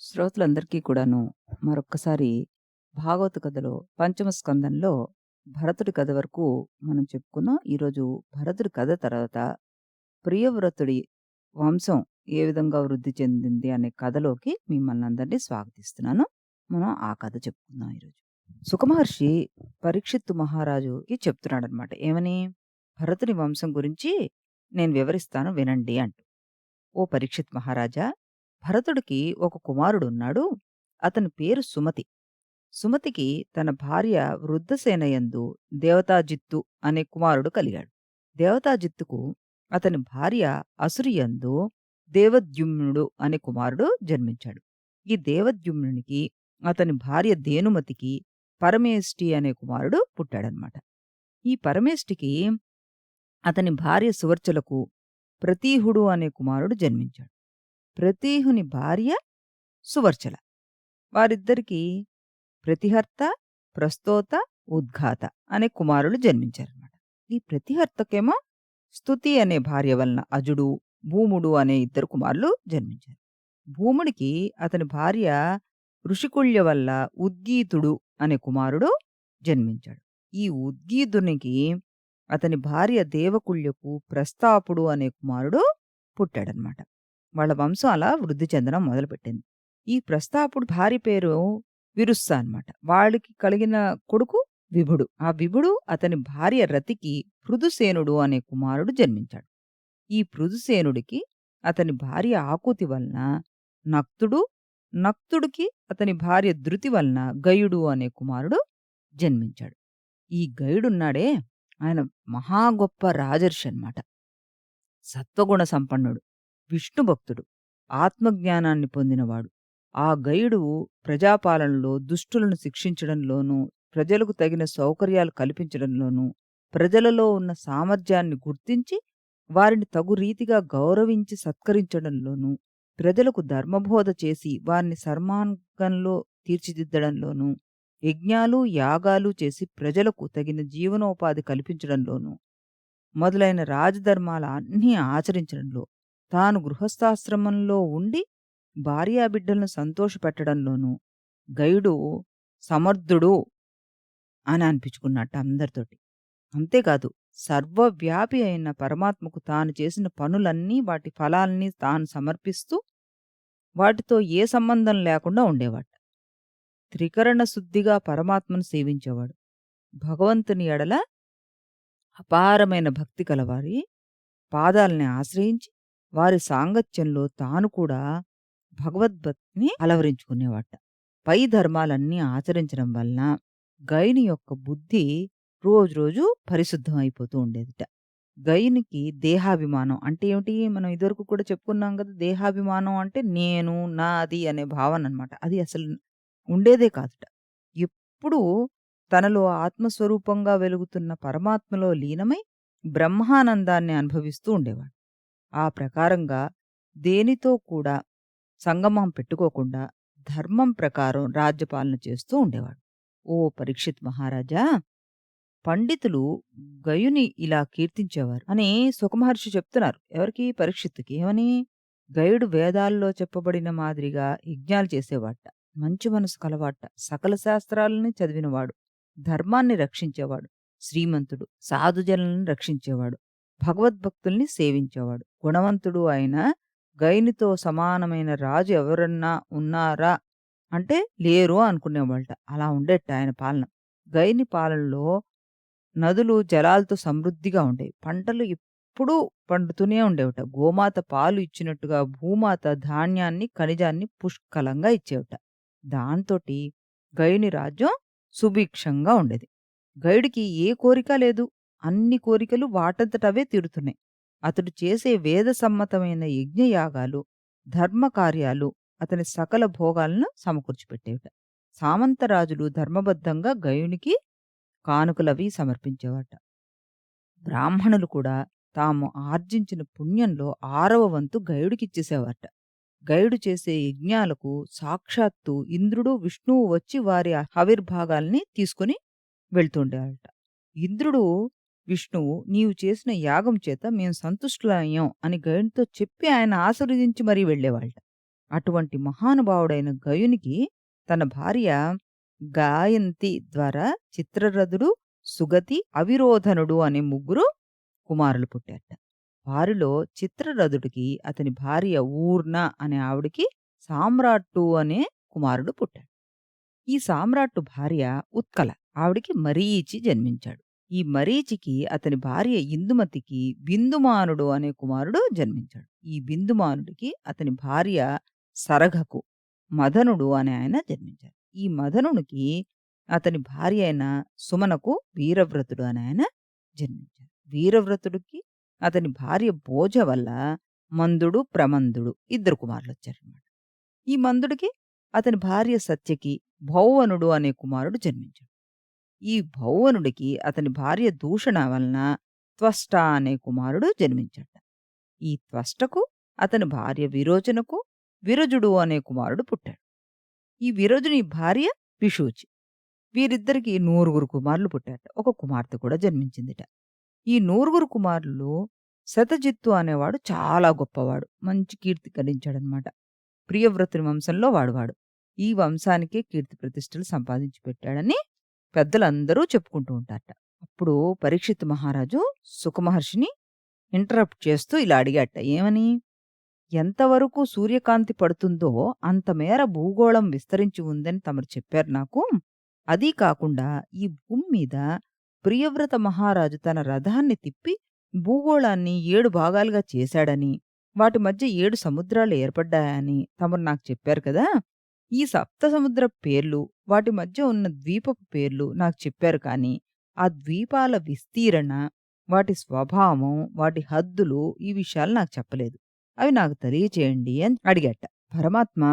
శ్రోతలందరికీ కూడాను మరొక్కసారి భాగవత కథలో పంచమ స్కందంలో భరతుడి కథ వరకు మనం చెప్పుకున్నాం. ఈరోజు భరతుడి కథ తర్వాత ప్రియవ్రతుడి వంశం ఏ విధంగా వృద్ధి చెందింది అనే కథలోకి మిమ్మల్ని అందరినీ స్వాగతిస్తున్నాను. మనం ఆ కథ చెప్పుకుందాం ఈరోజు. సుఖమహర్షి పరీక్షిత్తు మహారాజుకి చెప్తున్నాడనమాట. ఏమని? భరతుని వంశం గురించి నేను వివరిస్తాను వినండి అంటూ. ఓ పరీక్షిత్ మహారాజా, భరతుడికి ఒక కుమారుడున్నాడు. అతని పేరు సుమతి. సుమతికి తన భార్య వృద్ధసేనయందు దేవతాజిత్తు అనే కుమారుడు కలిగాడు. దేవతాజిత్తుకు అతని భార్య అసురియందు దేవద్యుమ్నుడు అనే కుమారుడు జన్మించాడు. ఈ దేవద్యుమ్నునికి అతని భార్య దేనుమతికి పరమేష్టి అనే కుమారుడు పుట్టాడనమాట. ఈ పరమేష్టికి అతని భార్య సువర్చలకు ప్రతీహుడు అనే కుమారుడు జన్మించాడు. ప్రతీహుని భార్య సువర్చల. వారిద్దరికీ ప్రతిహర్త, ప్రస్తోత, ఉద్ఘాత అనే కుమారులు జన్మించారన్నమాట. ఈ ప్రతిహర్తకేమో స్తుతి అనే భార్య వలన అజుడు, భూముడు అనే ఇద్దరు కుమారులు జన్మించారు. భూముడికి అతని భార్య ఋషికుల్య వల్ల ఉద్గీతుడు అనే కుమారుడు జన్మించాడు. ఈ ఉద్గీతునికి అతని భార్య దేవకుల్యకు ప్రస్తాపుడు అనే కుమారుడు పుట్టాడనమాట. వాళ్ళ వంశం అలా వృద్ధి చెందడం మొదలుపెట్టింది. ఈ ప్రస్తాపుడు భార్య పేరు విరుస్స అనమాట. వాడికి కలిగిన కొడుకు విభుడు. ఆ విభుడు అతని భార్య రతికి పృథుసేనుడు అనే కుమారుడు జన్మించాడు. ఈ పృథుసేనుడికి అతని భార్య ఆకుతి వలన నక్తుడు, నక్తుడికి అతని భార్య ధృతి వలన గయుడు అనే కుమారుడు జన్మించాడు. ఈ గయుడున్నాడే, ఆయన మహా గొప్ప రాజర్షి అన్నమాట. సత్వగుణ సంపన్నుడు, విష్ణుభక్తుడు, ఆత్మజ్ఞానాన్ని పొందినవాడు. ఆ గయుడు ప్రజాపాలనలో దుష్టులను శిక్షించడంలోనూ, ప్రజలకు తగిన సౌకర్యాలు కల్పించడంలోనూ, ప్రజలలో ఉన్న సామర్థ్యాన్ని గుర్తించి వారిని తగు రీతిగా గౌరవించి సత్కరించడంలోనూ, ప్రజలకు ధర్మబోధ చేసి వారిని సన్మార్గంలో తీర్చిదిద్దడంలోనూ, యజ్ఞాలు యాగాలు చేసి ప్రజలకు తగిన జీవనోపాధి కల్పించడంలోనూ మొదలైన రాజధర్మాల అన్నీ ఆచరించడంలో, తాను గృహస్థాశ్రమంలో ఉండి భార్యాబిడ్డలను సంతోషపెట్టడంలోనూ గయుడు సమర్థుడు అని అనిపించుకున్నట్టు అందరితోటి. అంతేకాదు, సర్వవ్యాపి అయిన పరమాత్మకు తాను చేసిన పనులన్నీ వాటి ఫలాల్ని తాను సమర్పిస్తూ వాటితో ఏ సంబంధం లేకుండా ఉండేవాడు. త్రికరణ శుద్ధిగా పరమాత్మను సేవించేవాడు. భగవంతుని ఎడల అపారమైన భక్తి కలవారి పాదాల్ని ఆశ్రయించి వారి సాంగత్యంలో తాను కూడా భగవద్భక్తిని అలవరించుకునేవాట. పై ధర్మాలన్నీ ఆచరించడం వలన గయుని యొక్క బుద్ధి రోజురోజు పరిశుద్ధం అయిపోతూ ఉండేదిట. గయునికి దేహాభిమానం అంటే ఏమిటి? మనం ఇదివరకు కూడా చెప్పుకున్నాం కదా. దేహాభిమానం అంటే నేను, నాది అనే భావన అనమాట. అది అసలు ఉండేదే కాదుట. ఎప్పుడూ తనలో ఆత్మస్వరూపంగా వెలుగుతున్న పరమాత్మలో లీనమై బ్రహ్మానందాన్ని అనుభవిస్తూ ఉండేవాడు. ఆ ప్రకారంగా దేనితో కూడా సంగమం పెట్టుకోకుండా ధర్మం ప్రకారం రాజ్యపాలన చేస్తూ ఉండేవాడు. ఓ పరీక్షిత్ మహారాజా, పండితులు గయుని ఇలా కీర్తించేవారు అని సుఖమహర్షి చెప్తున్నారు. ఎవరికి? పరీక్షిత్తుకి. ఏమని? గయుడు వేదాల్లో చెప్పబడిన మాదిరిగా యజ్ఞాలు చేసేవాట. మంచి మనసు కలవాట. సకల శాస్త్రాలని చదివినవాడు. ధర్మాన్ని రక్షించేవాడు. శ్రీమంతుడు. సాధుజనులను రక్షించేవాడు. భగవద్భక్తుల్ని సేవించేవాడు. గుణవంతుడు అయిన గయునితో సమానమైన రాజు ఎవరన్నా ఉన్నారా అంటే లేరు అనుకునేవాళ్ళట. అలా ఉండేట ఆయన పాలన. గయుని పాలనలో నదులు జలాలతో సమృద్ధిగా ఉండేవి. పంటలు ఎప్పుడూ పండుతూనే ఉండేవట. గోమాత పాలు ఇచ్చినట్టుగా భూమాత ధాన్యాన్ని, ఖనిజాన్ని పుష్కలంగా ఇచ్చేవట. దాంతోటి గయుని రాజ్యం సుభిక్షంగా ఉండేది. గయుడికి ఏ కోరిక లేదు. అన్ని కోరికలు వాటంతటవే తీరుతున్నాయి. అతడు చేసే వేద సమ్మతమైన యజ్ఞయాగాలు, ధర్మకార్యాలు అతని సకల భోగాలను సమకూర్చిపెట్టేవిట. సామంతరాజులు ధర్మబద్ధంగా గయునికి కానుకలవి సమర్పించేవాట. బ్రాహ్మణులు కూడా తాము ఆర్జించిన పుణ్యంలో 6వ వంతు గయుడికిచ్చేసేవారట. గయుడు చేసే యజ్ఞాలకు సాక్షాత్తు ఇంద్రుడు, విష్ణువు వచ్చి వారి హవిర్భాగాల్ని తీసుకుని వెళ్తుండేవారట. ఇంద్రుడు, విష్ణువు నీవు చేసిన యాగం చేత మేము సంతుష్టులయ్యాం అని గయునితో చెప్పి ఆయన ఆశీర్వదించి మరీ వెళ్ళేవాళ్ళట. అటువంటి మహానుభావుడైన గయునికి తన భార్య గాయంతి ద్వారా చిత్రరథుడు, సుగతి, అవిరోధనుడు అనే ముగ్గురు కుమారులు పుట్టారట. వారిలో చిత్రరథుడికి అతని భార్య ఊర్న అనే ఆవిడకి సామ్రాట్టు అనే కుమారుడు పుట్టాడు. ఈ సామ్రాట్టు భార్య ఉత్కల. ఆవిడికి మరీచి జన్మించాడు. ఈ మరీచికి అతని భార్య ఇందుమతికి బిందుమానుడు అనే కుమారుడు జన్మించాడు. ఈ బిందుమానుడికి అతని భార్య సరఘకు మదనుడు అనే ఆయన జన్మించారు. ఈ మదనునికి అతని భార్య అయిన సుమనకు వీరవ్రతుడు అనే ఆయన జన్మించారు. వీరవ్రతుడికి అతని భార్య భోజ వల్ల మందుడు, ప్రమందుడు ఇద్దరు కుమారులు వచ్చారన్నమాట. ఈ మందుడికి అతని భార్య సత్యకి భౌవనుడు అనే కుమారుడు జన్మించాడు. ఈ భౌవనుడికి అతని భార్య దూషణ వలన త్వష్ట అనే కుమారుడు జన్మించాడు. ఈ త్వష్టకు అతని భార్య విరోచనకు విరజుడు అనే కుమారుడు పుట్టాడు. ఈ విరజుని భార్య పిశూచి. వీరిద్దరికి 9 కుమారులు పుట్టారట. ఒక కుమార్తె కూడా జన్మించిందిట. ఈ 9 కుమారులు శతజిత్తు అనేవాడు చాలా గొప్పవాడు. మంచి కీర్తి గడించాడనమాట. ప్రియవ్రతుని వంశంలో వాడువాడు. ఈ వంశానికే కీర్తి ప్రతిష్టలు సంపాదించి పెట్టాడని పెద్దలందరూ చెప్పుకుంటూ ఉంటారట. అప్పుడు పరీక్షిత్ మహారాజు సుఖమహర్షిని ఇంటరప్ట్ చేస్తూ ఇలా అడిగాట. ఏమని? ఎంతవరకు సూర్యకాంతి పడుతుందో అంతమేర భూగోళం విస్తరించి ఉందని తమరు చెప్పారు నాకు. అదీ కాకుండా ఈ భూమి మీద ప్రియవ్రత మహారాజు తన రథాన్ని తిప్పి భూగోళాన్ని 7 భాగాలుగా చేశాడని, వాటి మధ్య 7 సముద్రాలు ఏర్పడ్డాయని తమరు నాకు చెప్పారు కదా. ఈ సప్త సముద్ర పేర్లు, వాటి మధ్య ఉన్న ద్వీపపు పేర్లు నాకు చెప్పారు కానీ, ఆ ద్వీపాల విస్తీరణ, వాటి స్వభావం, వాటి హద్దులు ఈ విషయాలు నాకు చెప్పలేదు. అవి నాకు తెలియచేయండి అని అడిగట. పరమాత్మ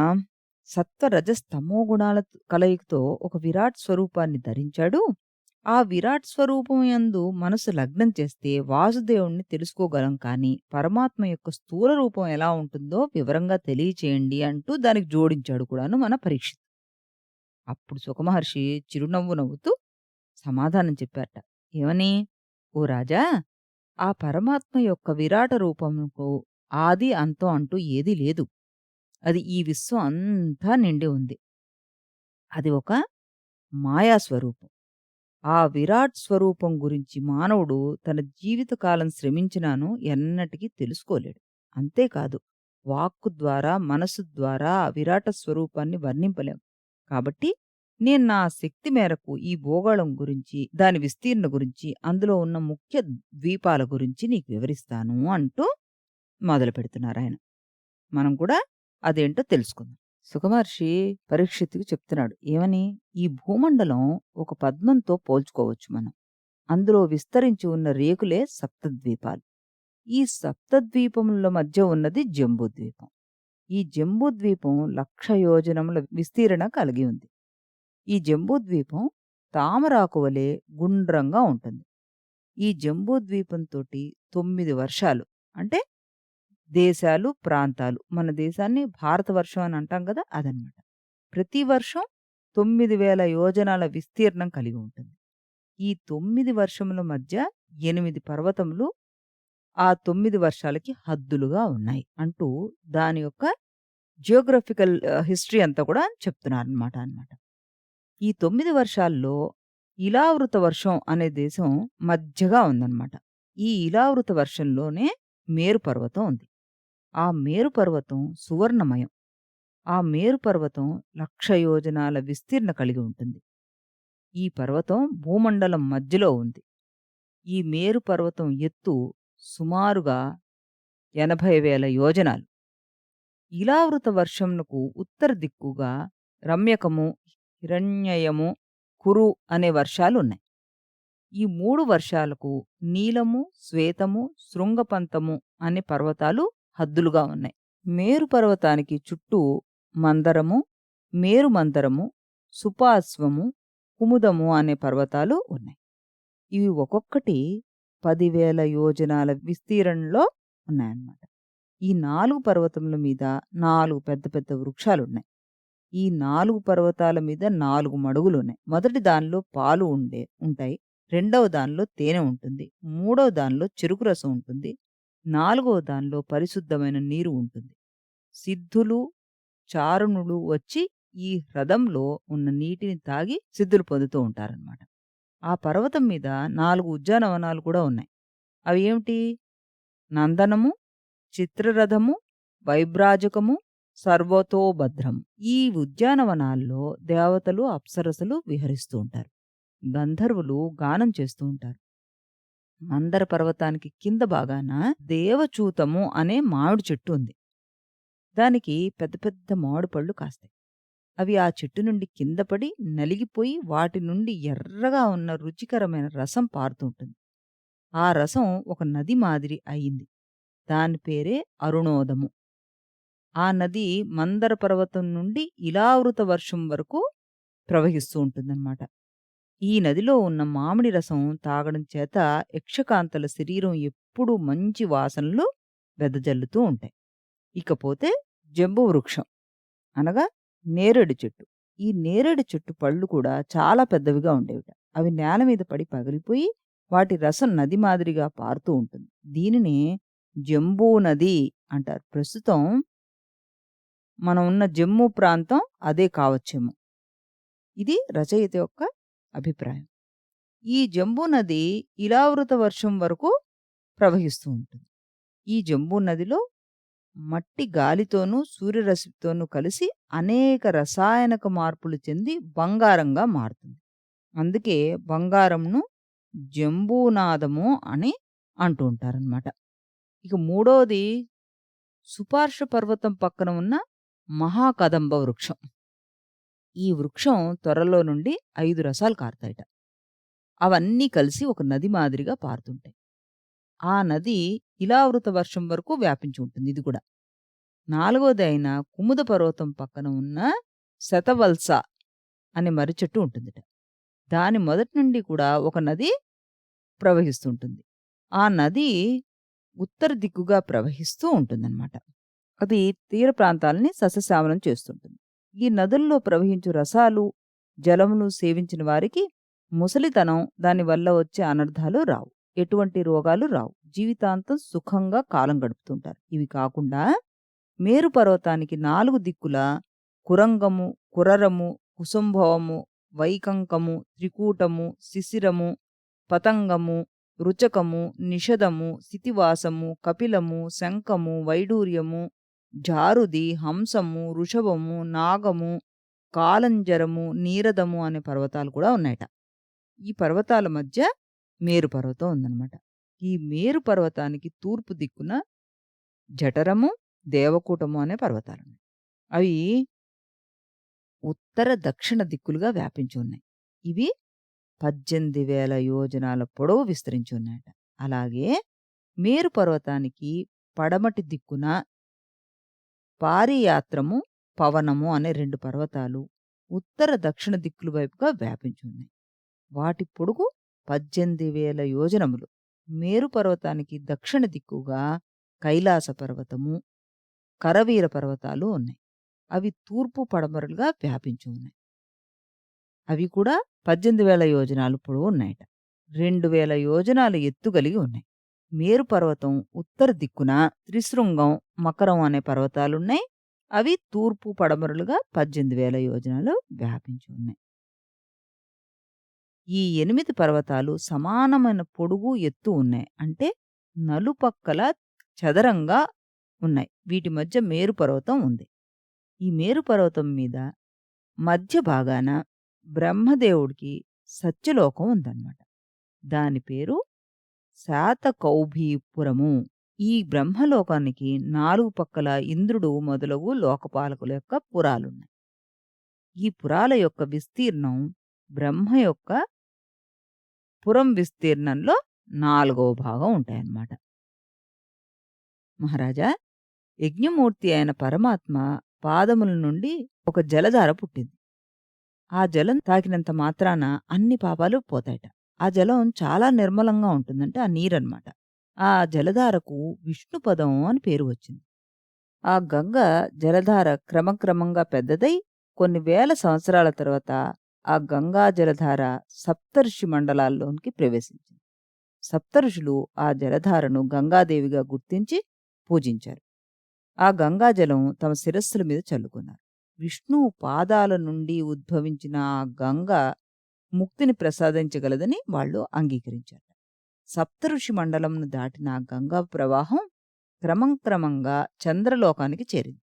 సత్వ రజస్తమో గుణాల కలయికతో ఒక విరాట్ స్వరూపాన్ని ధరించాడు. ఆ విరాట్ స్వరూపం యందు మనసు లగ్నం చేస్తే వాసుదేవుణ్ణి తెలుసుకోగలం కానీ పరమాత్మ యొక్క స్థూల రూపం ఎలా ఉంటుందో వివరంగా తెలియచేయండి అంటూ దానికి జోడించాడు కూడాను మన పరీక్షిత్. అప్పుడు సుఖమహర్షి చిరునవ్వు నవ్వుతూ సమాధానం చెప్పారట. ఏమని? ఓ రాజా, ఆ పరమాత్మ యొక్క విరాట రూపముకు ఆది అంతం అంటూ ఏదీ లేదు. అది ఈ విశ్వం అంతా నిండి ఉంది. అది ఒక మాయాస్వరూపం. ఆ విరాట్ స్వరూపం గురించి మానవుడు తన జీవితకాలం శ్రమించినాను ఎన్నటికీ తెలుసుకోలేడు. అంతేకాదు, వాక్కు ద్వారా, మనసు ద్వారా ఆ విరాట స్వరూపాన్ని వర్ణింపలేం. కాబట్టి నేను నా శక్తి మేరకు ఈ భూగోళం గురించి, దాని విస్తీర్ణ గురించి, అందులో ఉన్న ముఖ్య ద్వీపాల గురించి నీకు వివరిస్తాను అంటూ మొదలు పెడుతున్నారాయన. మనం కూడా అదేంటో తెలుసుకుందాం. సుఖమహర్షి పరీక్షిత్తుకి చెప్తున్నాడు. ఏమని? ఈ భూమండలం ఒక పద్మంతో పోల్చుకోవచ్చు మనం. అందులో విస్తరించి ఉన్న రేకులే సప్తద్వీపాలు. ఈ సప్తద్వీపముల మధ్య ఉన్నది జంబూద్వీపం. ఈ జంబూద్వీపం 1,00,000 యోజనముల విస్తీరణ కలిగి ఉంది. ఈ జంబూద్వీపం తామరాకు వలె గుండ్రంగా ఉంటుంది. ఈ జంబూద్వీపంతోటి 9 వర్షాలు, అంటే దేశాలు, ప్రాంతాలు, మన దేశాన్ని భారతవర్షం అని అంటాం కదా, అదనమాట. ప్రతి వర్షం 9,000 యోజనాల విస్తీర్ణం కలిగి ఉంటుంది. ఈ 9 వర్షముల మధ్య 8 పర్వతములు ఆ 9 వర్షాలకి హద్దులుగా ఉన్నాయి అంటూ దాని యొక్క జియోగ్రఫికల్ హిస్టరీ అంతా కూడా చెప్తున్నారనమాట. ఈ 9 వర్షాల్లో ఇలావృత వర్షం అనే దేశం మధ్యగా ఉందన్నమాట. ఈ ఇలావృత వర్షంలోనే మేరు పర్వతం ఉంది. ఆ మేరు పర్వతం సువర్ణమయం. ఆ మేరు పర్వతం 1,00,000 యోజనాల విస్తీర్ణ కలిగి ఉంటుంది. ఈ పర్వతం భూమండలం మధ్యలో ఉంది. ఈ మేరు పర్వతం ఎత్తు సుమారుగా 80,000 యోజనాలు. ఇలావృత వర్షంనకు ఉత్తర దిక్కుగా రమ్యకము, హిరణ్యయము, కురు అనే వర్షాలున్నాయి. ఈ 3 వర్షాలకు నీలము, శ్వేతము, శృంగపంతము అనే పర్వతాలు హద్దులుగా ఉన్నాయి. మేరు పర్వతానికి చుట్టూ మందరము, మేరు మందరము, సుపాశ్వము, కుముదము అనే పర్వతాలు ఉన్నాయి. ఇవి ఒక్కొక్కటి 10,000 యోజనాల విస్తీర్ణంలో ఉన్నాయన్నమాట. ఈ 4 పర్వతముల మీద 4 పెద్ద పెద్ద వృక్షాలున్నాయి. ఈ 4 పర్వతాల మీద 4 మడుగులున్నాయి. మొదటి దానిలో పాలు ఉంటాయి. రెండవ దానిలో తేనె ఉంటుంది. మూడవ దానిలో చెరుకు రసం ఉంటుంది. నాలుగవ దానిలో పరిశుద్ధమైన నీరు ఉంటుంది. సిద్ధులు, చారణులు వచ్చి ఈ హ్రదంలో ఉన్న నీటిని తాగి సిద్ధులు పొందుతూ ఉంటారనమాట. ఆ పర్వతం మీద 4 ఉద్యానవనాలు కూడా ఉన్నాయి. అవి ఏమిటి? నందనము, చిత్రరథము, వైభ్రాజకము, సర్వతోభద్రము. ఈ ఉద్యానవనాల్లో దేవతలు, అప్సరసలు విహరిస్తూ ఉంటారు. గంధర్వులు గానం చేస్తూ ఉంటారు. మందర పర్వతానికి కింద భాగాన దేవచూతము అనే మామిడి చెట్టు ఉంది. దానికి పెద్ద పెద్ద మామిడి పళ్ళు కాస్తాయి. అవి ఆ చెట్టు నుండి కింద పడి నలిగిపోయి వాటి నుండి ఎర్రగా ఉన్న రుచికరమైన రసం పారుతూ ఉంటుంది. ఆ రసం ఒక నది మాదిరి అయింది. దాని పేరే అరుణోదము. ఆ నది మందర పర్వతం నుండి ఇలావృత వర్షం వరకు ప్రవహిస్తూ ఉంటుందన్నమాట. ఈ నదిలో ఉన్న మామిడి రసం తాగడం చేత యక్షకాంతల శరీరం ఎప్పుడూ మంచి వాసనలు వెదజల్లుతూ ఉంటాయి. ఇకపోతే జంబు వృక్షం అనగా నేరేడు చెట్టు. ఈ నేరేడు చెట్టు పళ్ళు కూడా చాలా పెద్దవిగా ఉండేవిట. అవి నేల మీద పడి పగిలిపోయి వాటి రసం నది మాదిరిగా పారుతూ ఉంటుంది. దీనినే జంబూ నది అంటారు. ప్రస్తుతం మనం ఉన్న జమ్మూ ప్రాంతం అదే కావచ్చేమో. ఇది రచయిత యొక్క అభిప్రాయం. ఈ జంబూ నది ఇలావృత వర్షం వరకు ప్రవహిస్తూ ఉంటుంది. ఈ జంబూ నదిలో మట్టి గాలితోనూ సూర్యరశ్మితోనూ కలిసి అనేక రసాయనక మార్పులు చెంది బంగారంగా మారుతుంది. అందుకే బంగారంను జంబూనాదము అని అంటూ ఉంటారనమాట. ఇక మూడోది సుపార్శ్వ పర్వతం పక్కన ఉన్న మహాకదంబ వృక్షం. ఈ వృక్షం త్వరలో నుండి 5 రసాలు కారుతాయట. అవన్నీ కలిసి ఒక నది మాదిరిగా పారుతుంటాయి. ఆ నది ఇలావృత వర్షం వరకు వ్యాపించి ఉంటుంది. ఇది కూడా నాలుగోది అయిన కుముద పర్వతం పక్కన ఉన్న శతవల్స అనే మర్రి చెట్టు ఉంటుందిట. దాని మొదటి నుండి కూడా ఒక నది ప్రవహిస్తుంటుంది. ఆ నది ఉత్తర దిక్కుగా ప్రవహిస్తూ ఉంటుందన్నమాట. అది తీర ప్రాంతాలని సస్యశ్యామలం చేస్తుంటుంది. ఈ నదుల్లో ప్రవహించు రసాలు జలమును సేవించిన వారికి ముసలితనం, దానివల్ల వచ్చే అనర్థాలు రావు. ఎటువంటి రోగాలు రావు. జీవితాంతం సుఖంగా కాలం గడుపుతుంటారు. ఇవి కాకుండా మేరు పర్వతానికి 4 దిక్కుల కురంగము, కురరము, కుసుంభవము, వైకంకము, త్రికూటము, శిశిరము, పతంగము, రుచకము, నిషదము, సితివాసము, కపిలము, శంఖము, వైడూర్యము, జారుది, హంసము, వృషభము, నాగము, కాలంజరము, నీరదము అనే పర్వతాలు కూడా ఉన్నాయట. ఈ పర్వతాల మధ్య మేరు పర్వతం ఉందన్నమాట. ఈ మేరు పర్వతానికి తూర్పు దిక్కున జఠరము, దేవకూటము అనే పర్వతాలున్నాయి. అవి ఉత్తర దక్షిణ దిక్కులుగా వ్యాపించి ఉన్నాయి. ఇవి 18,000 యోజనాల పొడవు విస్తరించి ఉన్నాయట. అలాగే మేరు పర్వతానికి పడమటి దిక్కున పారియాత్రము, పవనము అనే 2 పర్వతాలు ఉత్తర దక్షిణ దిక్కుల వైపుగా వ్యాపించి ఉన్నాయి. వాటి పొడుగు 18,000 యోజనములు. మేరు పర్వతానికి దక్షిణ దిక్కుగా కైలాస పర్వతము, కరవీర పర్వతాలు ఉన్నాయి. అవి తూర్పు పడమరలుగా వ్యాపించి ఉన్నాయి. అవి కూడా 18,000 యోజనాలు పొడవు ఉన్నాయట. 2,000 యోజనాల ఎత్తు కలిగి ఉన్నాయి. మేరు పర్వతం ఉత్తర దిక్కున త్రిశృంగం, మకరం అనే పర్వతాలున్నాయి. అవి తూర్పు పడమరలుగా 18,000 యోజనాలు వ్యాపించి ఉన్నాయి. ఈ 8 పర్వతాలు సమానమైన పొడుగు, ఎత్తు ఉన్నాయి. అంటే నలుపక్కల చదరంగా ఉన్నాయి. వీటి మధ్య మేరు పర్వతం ఉంది. ఈ మేరు పర్వతం మీద మధ్య భాగాన బ్రహ్మదేవుడికి సత్యలోకం ఉందన్నమాట. దాని పేరు శాతకౌభీపురము. ఈ బ్రహ్మలోకానికి 4 పక్కల ఇంద్రుడు మొదలగు లోకపాలకుల యొక్క పురాలున్నాయి. ఈ పురాల యొక్క విస్తీర్ణం బ్రహ్మ యొక్క పురం విస్తీర్ణంలో 4వ భాగం ఉంటాయన్నమాట. మహారాజా, యజ్ఞమూర్తి అయిన పరమాత్మ పాదముల నుండి ఒక జలధార పుట్టింది. ఆ జలం తాకినంత మాత్రాన అన్ని పాపాలు పోతాయట. ఆ జలం చాలా నిర్మలంగా ఉంటుందంటే ఆ నీరన్నమాట. ఆ జలధారకు విష్ణుపదం అని పేరు వచ్చింది. ఆ గంగ జలధార క్రమక్రమంగా పెద్దదై కొన్ని వేల సంవత్సరాల తర్వాత ఆ గంగా జలధార సప్తర్షి మండలాల్లోనికి ప్రవేశించింది. సప్తఋషులు ఆ జలధారను గంగాదేవిగా గుర్తించి పూజించారు. ఆ గంగాజలం తమ శిరస్సుల మీద చల్లుకున్నారు. విష్ణువు పాదాల నుండి ఉద్భవించిన ఆ గంగ ముక్తిని ప్రసాదించగలదని వాళ్ళు అంగీకరించారు. సప్తఋషి మండలంను దాటిన ఆ గంగా ప్రవాహం క్రమం క్రమంగా చంద్రలోకానికి చేరింది.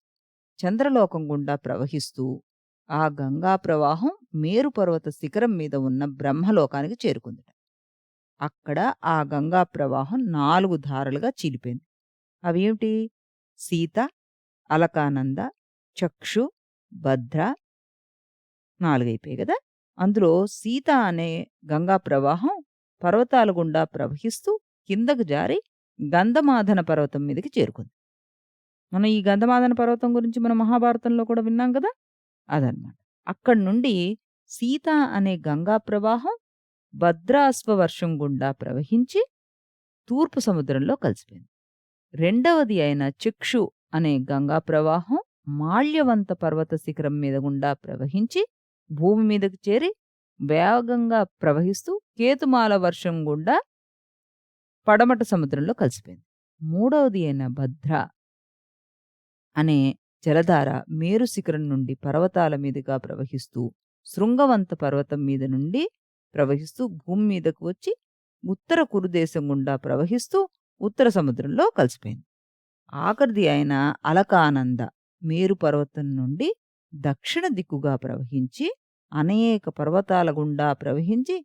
చంద్రలోకం గుండా ప్రవహిస్తూ ఆ గంగా ప్రవాహం మేరు పర్వత శిఖరం మీద ఉన్న బ్రహ్మలోకానికి చేరుకుందట. అక్కడ ఆ గంగా ప్రవాహం 4 ధారలుగా చీలిపోయింది. అవేమిటి? సీత, అలకానంద, చక్షు, భద్ర 4 అయిపోయాయి గదా! అందులో సీత అనే గంగా ప్రవాహం పర్వతాల గుండా ప్రవహిస్తూ కిందకు జారి గంధమాదన పర్వతం మీదకి చేరుకుంది. మనం ఈ గంధమాదన పర్వతం గురించి మన మహాభారతంలో కూడా విన్నాం గదా! అదనమాట. అక్కడి నుండి సీత అనే గంగా ప్రవాహం భద్రాశ్వ వర్షం గుండా ప్రవహించి తూర్పు సముద్రంలో కలిసిపోయింది. రెండవది అయిన చక్షు అనే గంగా ప్రవాహం మాల్యవంత పర్వత శిఖరం మీద గుండా ప్రవహించి భూమి మీదకు చేరి వేగంగా ప్రవహిస్తూ కేతుమాల వర్షం గుండా పడమట సముద్రంలో కలిసిపోయింది. మూడవది అయిన భద్ర అనే జలధార మేరు శిఖరం నుండి పర్వతాల మీదుగా ప్రవహిస్తూ శృంగవంత పర్వతం మీద నుండి ప్రవహిస్తూ భూమి మీదకు వచ్చి ఉత్తర కురుదేశం గుండా ప్రవహిస్తూ ఉత్తర సముద్రంలో కలిసిపోయింది. ఆఖరిది అయిన అలకానంద మేరు పర్వతం నుండి దక్షిణ దిక్కుగా ప్రవహించి అనేక పర్వతాల గుండా ప్రవహించి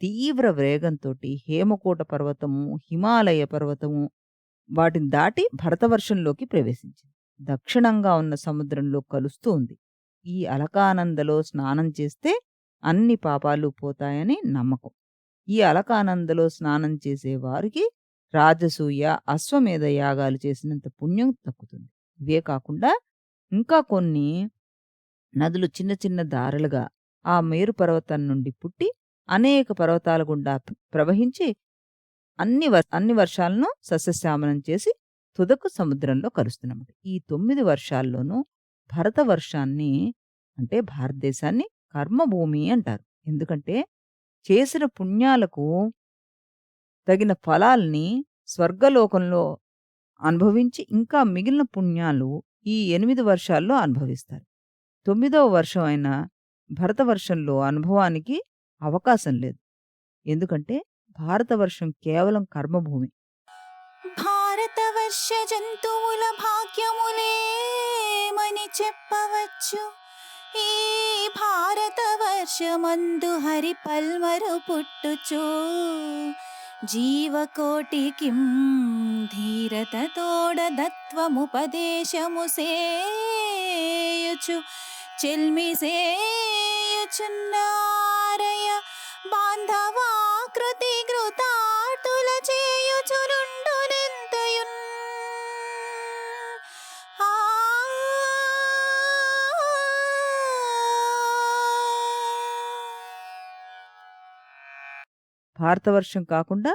తీవ్ర వేగంతోటి హేమకూట పర్వతము, హిమాలయ పర్వతము వాటిని దాటి భరతవర్షంలోకి ప్రవేశించింది. దక్షిణంగా ఉన్న సముద్రంలో కలుస్తూ ఉంది. ఈ అలకానందలో స్నానం చేస్తే అన్ని పాపాలు పోతాయని నమ్మకం. ఈ అలకానందలో స్నానం చేసే వారికి రాజసూయ, అశ్వమేధ యాగాలు చేసినంత పుణ్యం దక్కుతుంది. ఇవే కాకుండా ఇంకా కొన్ని నదులు చిన్న చిన్న దారలుగా ఆ మేరు పర్వతం నుండి పుట్టి అనేక పర్వతాల గుండా ప్రవహించి అన్ని వర్షాలను సస్యశ్యామలం చేసి తుదకు సముద్రంలో కలుస్తున్నమాట. ఈ 9 వర్షాల్లోనూ భరత వర్షాన్ని అంటే భారతదేశాన్ని కర్మభూమి అంటారు. ఎందుకంటే చేసిన పుణ్యాలకు తగిన ఫలాల్ని స్వర్గలోకంలో అనుభవించి ఇంకా మిగిలిన పుణ్యాలు ఈ 8 వర్షాల్లో అనుభవిస్తారు. 9వ వర్షం అయిన భరతవర్షంలో అనుభవానికి అవకాశం లేదు. ఎందుకంటే భారతవర్షం కేవలం కర్మభూమి. భారతవర్ష జంతువుల భాగ్యములేమని చెప్పవచ్చు. ఈ భారతవర్షమందు హరి పల్మరు పుట్టుచు జీవకోటికిం ధీరత తోడ దత్వముపదేశము సేయుచు చెల్మి సేయుచున్నారయ బాంధవాకృతి ఘృతాతుల చేయుచునుండునెంతయున్ ఆ భారతవర్షం కాకుండా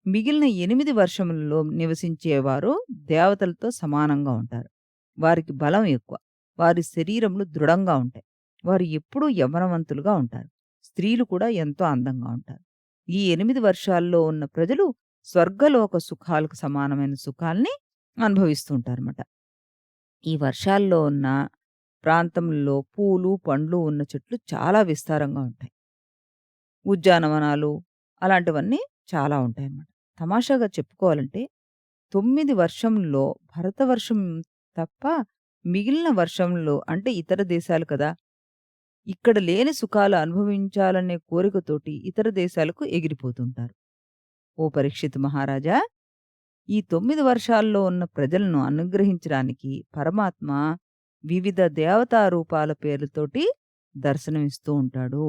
మిగిలిన 8 వర్షములలో నివసించేవారు దేవతలతో సమానంగా ఉంటారు. వారికి బలం ఎక్కువ. వారి శరీరములు దృఢంగా ఉంటాయి. వారు ఎప్పుడూ యవ్వనవంతులుగా ఉంటారు. స్త్రీలు కూడా ఎంతో అందంగా ఉంటారు. ఈ 8 వర్షాల్లో ఉన్న ప్రజలు స్వర్గలోక సుఖాలకు సమానమైన సుఖాల్ని అనుభవిస్తూ ఉంటారన్నమాట. ఈ వర్షాల్లో ఉన్న ప్రాంతంలో పూలు, పండ్లు ఉన్న చెట్లు చాలా విస్తారంగా ఉంటాయి. ఉద్యానవనాలు అలాంటివన్నీ చాలా ఉంటాయన్నమాట. తమాషాగా చెప్పుకోవాలంటే 9 వర్షంలో భరతవర్షం తప్ప మిగిలిన వర్షంలో అంటే ఇతర దేశాలు కదా! ఇక్కడ లేని సుఖాలు అనుభవించాలనే కోరికతోటి ఇతర దేశాలకు ఎగిరిపోతుంటారు. ఓ పరీక్షిత్ మహారాజా! ఈ 9 వర్షాల్లో ఉన్న ప్రజలను అనుగ్రహించడానికి పరమాత్మ వివిధ దేవతా రూపాల పేర్లతోటి దర్శనమిస్తూ ఉంటాడు.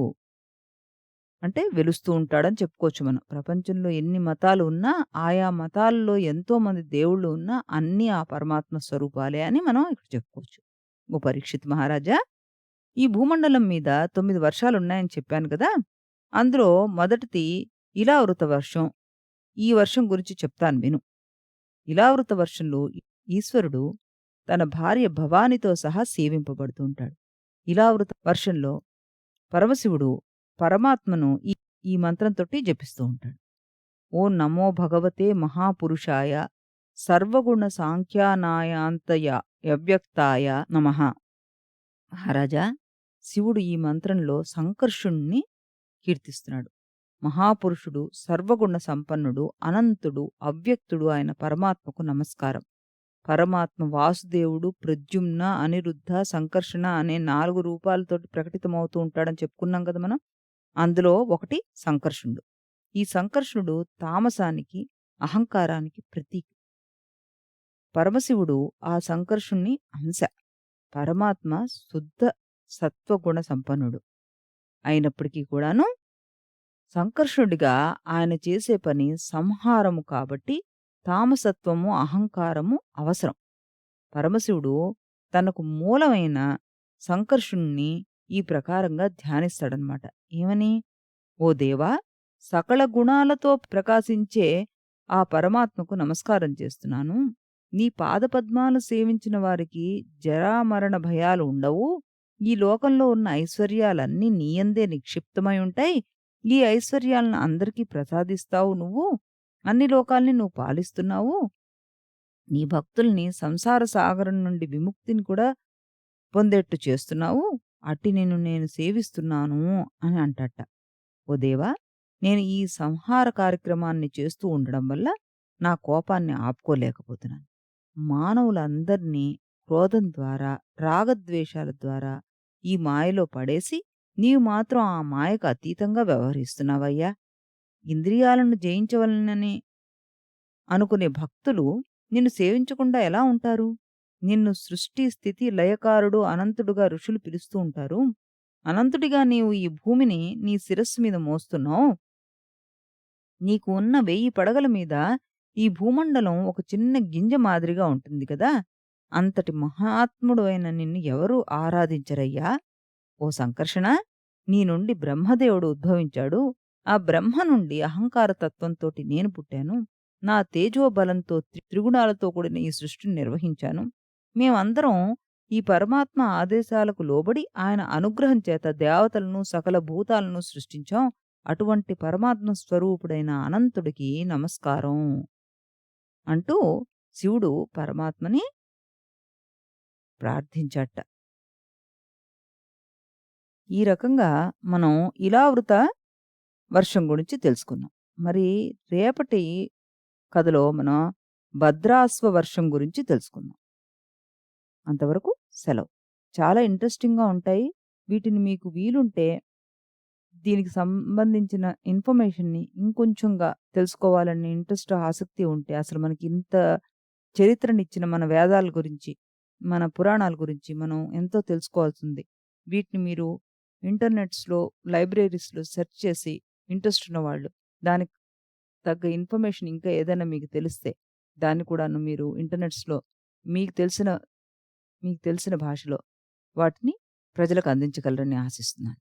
అంటే వెలుస్తూ ఉంటాడని చెప్పుకోవచ్చు మనం. ప్రపంచంలో ఎన్ని మతాలు ఉన్నా, ఆయా మతాల్లో ఎంతోమంది దేవుళ్ళు ఉన్నా అన్నీ ఆ పరమాత్మ స్వరూపాలే అని మనం ఇక్కడ చెప్పుకోవచ్చు. ఓ పరీక్షిత్ మహారాజా! ఈ భూమండలం మీద 9 వర్షాలున్నాయని చెప్పాను గదా! అందులో మొదటిది ఇలావృత వర్షం. ఈ వర్షం గురించి చెప్తాను విను. ఇలావృత వర్షంలో ఈశ్వరుడు తన భార్య భవానితో సహా సేవింపబడుతూ ఉంటాడు. ఇలావృత వర్షంలో పరమశివుడు పరమాత్మను ఈ మంత్రంతోటి జపిస్తూ ఉంటాడు. ఓం నమో భగవతే మహాపురుషాయ సర్వగుణ సాంఖ్యానాయాంతయ యవ్యక్తాయ నమః. మహారాజా, శివుడు ఈ మంత్రంలో సంకర్షుణ్ణి కీర్తిస్తున్నాడు. మహాపురుషుడు, సర్వగుణ సంపన్నుడు, అనంతుడు, అవ్యక్తుడు ఆయన పరమాత్మకు నమస్కారం. పరమాత్మ వాసుదేవుడు ప్రద్యుమ్న, అనిరుద్ధ, సంకర్షణ అనే 4 రూపాలతోటి ప్రకటితమవుతూ ఉంటాడని చెప్పుకున్నాం కదా మనం. అందులో ఒకటి సంకర్షణుడు. ఈ సంకర్షణుడు తామసానికి, అహంకారానికి ప్రతీక. పరమశివుడు ఆ సంకర్షుణ్ణి అంశ. పరమాత్మ శుద్ధ సత్వగుణ సంపన్నుడు అయినప్పటికీ కూడాను సంకర్షణుడిగా ఆయన చేసే పని సంహారము కాబట్టి తామసత్వము, అహంకారము అవసరం. పరమశివుడు తనకు మూలమైన సంకర్షుణ్ణి ఈ ప్రకారంగా ధ్యానిస్తాడనమాట. ఏమని? ఓ దేవా! సకల గుణాలతో ప్రకాశించే ఆ పరమాత్మకు నమస్కారం చేస్తున్నాను. నీ పాదపద్మాలు సేవించిన వారికి జరామరణ భయాలు ఉండవు. ఈ లోకంలో ఉన్న ఐశ్వర్యాలన్నీ నీయందే నిక్షిప్తమై ఉంటాయి. ఈ ఐశ్వర్యాలను అందరికీ ప్రసాదిస్తావు నువ్వు. అన్ని లోకాల్ని నువ్వు పాలిస్తున్నావు. నీ భక్తుల్ని సంసార సాగరం నుండి విముక్తిని కూడా పొందేట్టు చేస్తున్నావు. అట్టి నిన్ను నేను సేవిస్తున్నాను అని అంటట. ఓ దేవా! నేను ఈ సంహార కార్యక్రమాన్ని చేస్తూ ఉండడం వల్ల నా కోపాన్ని ఆపుకోలేకపోతున్నాను. మానవులందర్నీ క్రోధం ద్వారా, రాగద్వేషాల ద్వారా ఈ మాయలో పడేసి నీవు మాత్రం ఆ మాయకు అతీతంగా వ్యవహరిస్తున్నావయ్యా. ఇంద్రియాలను జయించవలనని అనుకునే భక్తులు నిన్ను సేవించకుండా ఎలా ఉంటారు? నిన్ను సృష్టి, స్థితి, లయకారుడు, అనంతుడుగా ఋషులు పిలుస్తూ ఉంటారు. అనంతుడిగా నీవు ఈ భూమిని నీ శిరస్సు మీద మోస్తున్నావు. నీకు ఉన్న 1000 పడగల మీద ఈ భూమండలం ఒక చిన్న గింజ మాదిరిగా ఉంటుంది కదా! అంతటి మహాత్ముడు అయిన నిన్ను ఎవరు ఆరాధించరయ్యా? ఓ సంకర్షణ! నీ నుండి బ్రహ్మదేవుడు ఉద్భవించాడు. ఆ బ్రహ్మ నుండి అహంకార తత్వంతోటి నేను పుట్టాను. నా తేజోబలంతో త్రిగుణాలతో కూడిన ఈ సృష్టిని నిర్వహించాను. మేమందరం ఈ పరమాత్మ ఆదేశాలకు లోబడి ఆయన అనుగ్రహం చేత దేవతలను, సకల భూతాలను సృష్టించాం. అటువంటి పరమాత్మ స్వరూపుడైన అనంతుడికి నమస్కారం అంటూ శివుడు పరమాత్మని ప్రార్థించాట. ఈ రకంగా మనం ఇలావృత వర్షం గురించి తెలుసుకున్నాం. మరి రేపటి కథలో మనం భద్రాశ్వ వర్షం గురించి తెలుసుకుందాం. అంతవరకు సెలవు. చాలా ఇంట్రెస్టింగ్‌గా ఉంటాయి. వీటిని మీకు వీలుంటే దీనికి సంబంధించిన ఇన్ఫర్మేషన్‌ని ఇంకొంచెంగా తెలుసుకోవాలని ఇంట్రెస్ట్, ఆసక్తి ఉంటే అసలు మనకి ఇంత చరిత్రనిచ్చిన మన వేదాల గురించి, మన పురాణాల గురించి మనం ఎంతో తెలుసుకోవాల్సింది. వీటిని మీరు ఇంటర్నెట్స్‌లో, లైబ్రరీస్‌లో సెర్చ్ చేసి ఇంట్రెస్ట్ ఉన్నవాళ్ళు దానికి తగ్గ ఇన్ఫర్మేషన్ ఇంకా ఏదైనా మీకు తెలిస్తే దాన్ని కూడాను మీరు ఇంటర్నెట్స్‌లో మీకు తెలిసిన మీకు తెలిసిన భాషలో వాటిని ప్రజలకు అందించగలరని ఆశిస్తున్నాను.